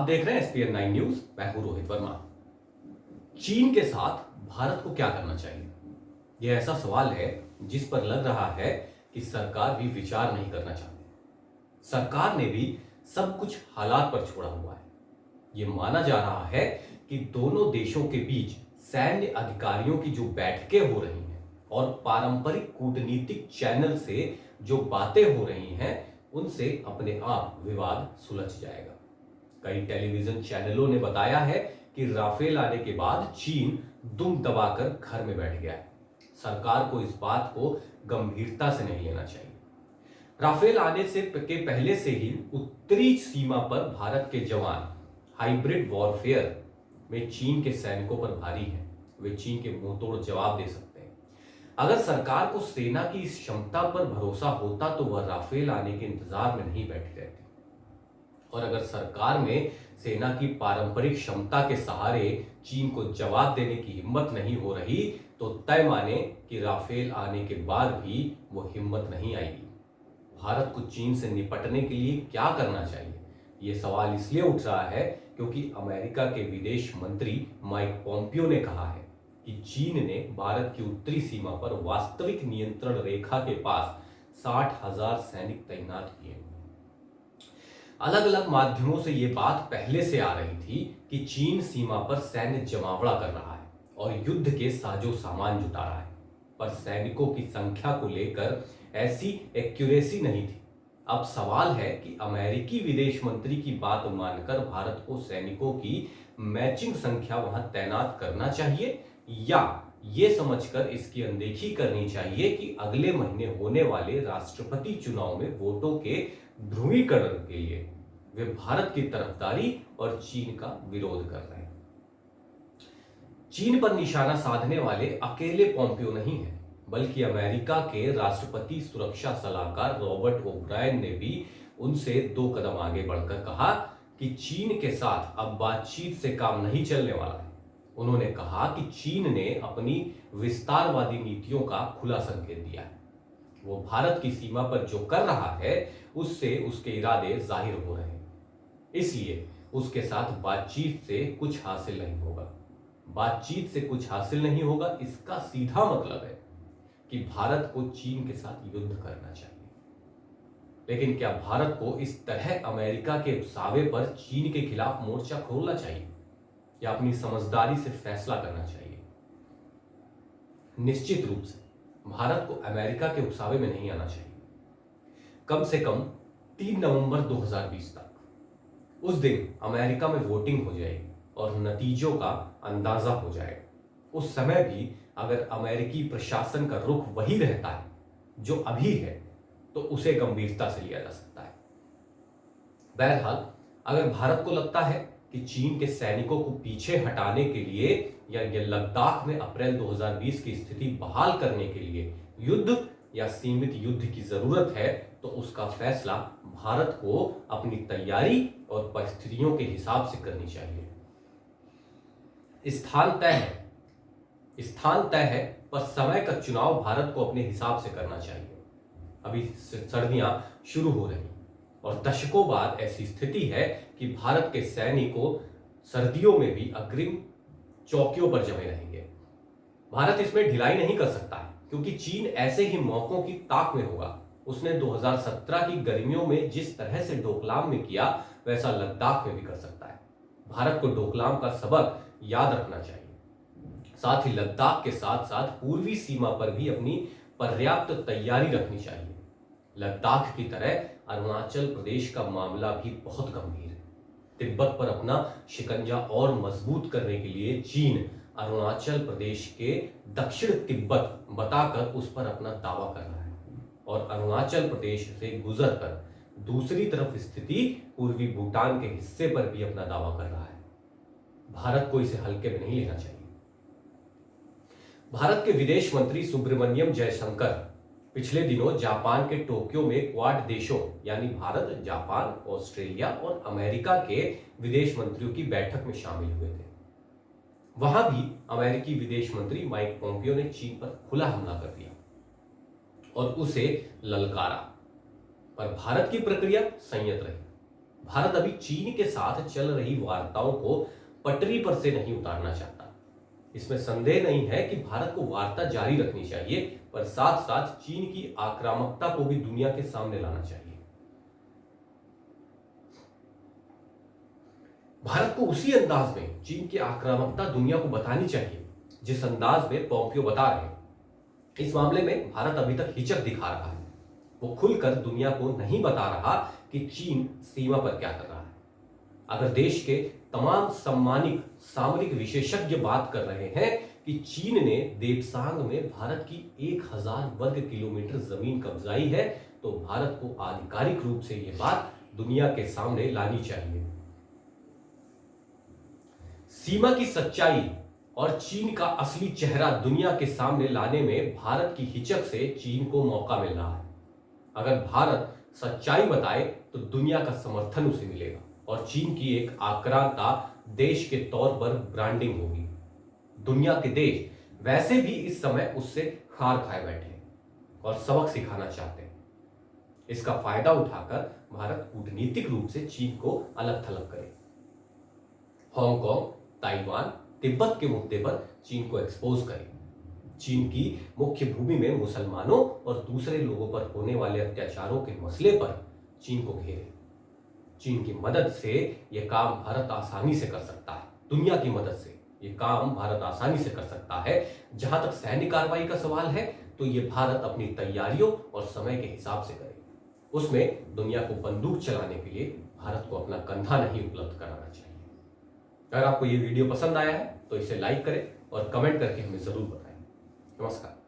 आप देख रहे हैं एसपीएन 9 न्यूज। मैं हूं रोहित वर्मा। चीन के साथ भारत को क्या करना चाहिए, यह ऐसा सवाल है जिस पर लग रहा है कि सरकार भी विचार नहीं करना चाहती। सरकार ने भी सब कुछ हालात पर छोड़ा हुआ है। यह माना जा रहा है कि दोनों देशों के बीच सैन्य अधिकारियों की जो बैठकें हो रही हैं और पारंपरिक कूटनीतिक चैनल से जो बातें हो रही हैं, उनसे अपने आप विवाद सुलझ जाएगा। कई टेलीविजन चैनलों ने बताया है कि राफेल आने के बाद चीन दुम दबाकर घर में बैठ गया है। सरकार को इस बात को गंभीरता से नहीं लेना चाहिए। राफेल आने से पहले से ही उत्तरी सीमा पर भारत के जवान हाइब्रिड वॉरफेयर में चीन के सैनिकों पर भारी हैं। वे चीन के मुंहतोड़ जवाब दे सकते हैं। अगर सरकार को सेना की इस क्षमता पर भरोसा होता तो वह राफेल आने के इंतजार में नहीं बैठी रहती। और अगर सरकार में सेना की पारंपरिक क्षमता के सहारे चीन को जवाब देने की हिम्मत नहीं हो रही, तो तय माने कि राफेल आने के बाद भी वो हिम्मत नहीं आएगी। भारत को चीन से निपटने के लिए क्या करना चाहिए, ये सवाल इसलिए उठ रहा है क्योंकि अमेरिका के विदेश मंत्री माइक पोम्पियो ने कहा है कि चीन ने भारत की उत्तरी सीमा पर वास्तविक नियंत्रण रेखा के पास 60,000 सैनिक तैनात किए। अलग अलग माध्यमों से यह बात पहले से आ रही थी कि चीन सीमा पर सैन्य जमावड़ा कर रहा है और युद्ध के साजो सामान जुटा रहा है, पर सैनिकों की संख्या को लेकर ऐसी एक्यूरेसी नहीं थी। अब सवाल है कि अमेरिकी विदेश मंत्री की बात मानकर भारत को सैनिकों की मैचिंग संख्या वहां तैनात करना चाहिए या ये समझकर इसकी अनदेखी करनी चाहिए कि अगले महीने होने वाले राष्ट्रपति चुनाव में वोटों के ध्रुवीकरण के लिए वे भारत की तरफदारी और चीन का विरोध कर रहे हैं। चीन पर निशाना साधने वाले अकेले पोम्पियो नहीं है, बल्कि अमेरिका के राष्ट्रपति सुरक्षा सलाहकार रॉबर्ट ओब्रायन ने भी उनसे 2 कदम आगे बढ़कर कहा कि चीन के साथ अब बातचीत से काम नहीं चलने वाला है। उन्होंने कहा कि चीन ने अपनी विस्तारवादी नीतियों का खुला संकेत दिया है। वो भारत की सीमा पर जो कर रहा है उससे उसके इरादे जाहिर हो रहे हैं, इसलिए उसके साथ बातचीत से कुछ हासिल नहीं होगा। बातचीत से कुछ हासिल नहीं होगा, इसका सीधा मतलब है कि भारत को चीन के साथ युद्ध करना चाहिए। लेकिन क्या भारत को इस तरह अमेरिका के उकसावे पर चीन के खिलाफ मोर्चा खोलना चाहिए या अपनी समझदारी से फैसला करना चाहिए? निश्चित रूप से भारत को अमेरिका के उकसावे में नहीं आना चाहिए। कम से कम 3 नवंबर 2020 तक, उस दिन अमेरिका में वोटिंग हो जाएगी और नतीजों का अंदाजा हो जाएगा। उस समय भी अगर अमेरिकी प्रशासन का रुख वही रहता है जो अभी है, तो उसे गंभीरता से लिया जा सकता है। बहरहाल, अगर भारत को लगता है कि चीन के सैनिकों को पीछे हटाने के लिए या लद्दाख में अप्रैल 2020 की स्थिति बहाल करने के लिए युद्ध या सीमित युद्ध की जरूरत है, तो उसका फैसला भारत को अपनी तैयारी और परिस्थितियों के हिसाब से करनी चाहिए। स्थान तय है, पर समय का चुनाव भारत को अपने हिसाब से करना चाहिए। अभी सर्दियां शुरू हो रही और दशकों बाद ऐसी स्थिति है कि भारत के सैनिकों सर्दियों में भी अग्रिम चौकियों पर जमे रहेंगे। भारत इसमें ढिलाई नहीं कर सकता है, क्योंकि चीन ऐसे ही मौकों की ताक में होगा। उसने 2017 की गर्मियों में जिस तरह से डोकलाम में किया, वैसा लद्दाख में भी कर सकता है। भारत को डोकलाम का सबक याद रखना चाहिए। साथ ही लद्दाख के साथ साथ पूर्वी सीमा पर भी अपनी पर्याप्त तैयारी रखनी चाहिए। लद्दाख की तरह अरुणाचल प्रदेश का मामला भी बहुत गंभीर है। तिब्बत पर अपना शिकंजा और मजबूत करने के लिए चीन अरुणाचल प्रदेश के दक्षिण तिब्बत बताकर उस पर अपना दावा कर रहा है और अरुणाचल प्रदेश से गुजरकर दूसरी तरफ स्थिति पूर्वी भूटान के हिस्से पर भी अपना दावा कर रहा है। भारत को इसे हल्के में नहीं लेना चाहिए। भारत के विदेश मंत्री सुब्रमण्यम जयशंकर पिछले दिनों जापान के टोक्यो में क्वाड देशों यानी भारत, जापान, ऑस्ट्रेलिया और अमेरिका के विदेश मंत्रियों की बैठक में शामिल हुए थे। वहां भी अमेरिकी विदेश मंत्री माइक पोम्पियो ने चीन पर खुला हमला कर दिया और उसे ललकारा, पर भारत की प्रक्रिया संयत रही। भारत अभी चीन के साथ चल रही वार्ताओं को पटरी पर से नहीं उतारना चाहता। इसमें संदेह नहीं है कि भारत को वार्ता जारी रखनी चाहिए, पर साथ साथ चीन की आक्रामकता को भी दुनिया के सामने लाना चाहिए। भारत को उसी अंदाज में चीन की आक्रामकता दुनिया को बतानी चाहिए जिस अंदाज में पोम्पियो बता रहे हैं। इस मामले में भारत अभी तक हिचक दिखा रहा है। वो खुलकर दुनिया को नहीं बता रहा कि चीन सीमा पर क्या कर रहा है। अगर देश के तमाम सम्मानित सामरिक विशेषज्ञ बात कर रहे हैं कि चीन ने देप्सांग में भारत की 1000 वर्ग किलोमीटर जमीन कब्जाई है, तो भारत को आधिकारिक रूप से यह बात दुनिया के सामने लानी चाहिए। सीमा की सच्चाई और चीन का असली चेहरा दुनिया के सामने लाने में भारत की हिचक से चीन को मौका मिल रहा है। अगर भारत सच्चाई बताए तो दुनिया का समर्थन उसे मिलेगा और चीन की एक आक्रांता देश के तौर पर ब्रांडिंग होगी। दुनिया के देश वैसे भी इस समय उससे खार खाए बैठे हैं और सबक सिखाना चाहते हैं। इसका फायदा उठाकर भारत कूटनीतिक रूप से चीन को अलग थलग करे। हांगकांग, ताइवान, तिब्बत के मुद्दे पर चीन को एक्सपोज करे। चीन की मुख्य भूमि में मुसलमानों और दूसरे लोगों पर होने वाले अत्याचारों के मसले पर चीन को घेरे। चीन की मदद से यह काम भारत आसानी से कर सकता है। दुनिया की मदद से यह काम भारत आसानी से कर सकता है। जहां तक सैन्य कार्रवाई का सवाल है, तो यह भारत अपनी तैयारियों और समय के हिसाब से करे। उसमें दुनिया को बंदूक चलाने के लिए भारत को अपना कंधा नहीं उपलब्ध कराना चाहिए। अगर आपको ये वीडियो पसंद आया है तो इसे लाइक करें और कमेंट करके हमें जरूर बताएं। नमस्कार।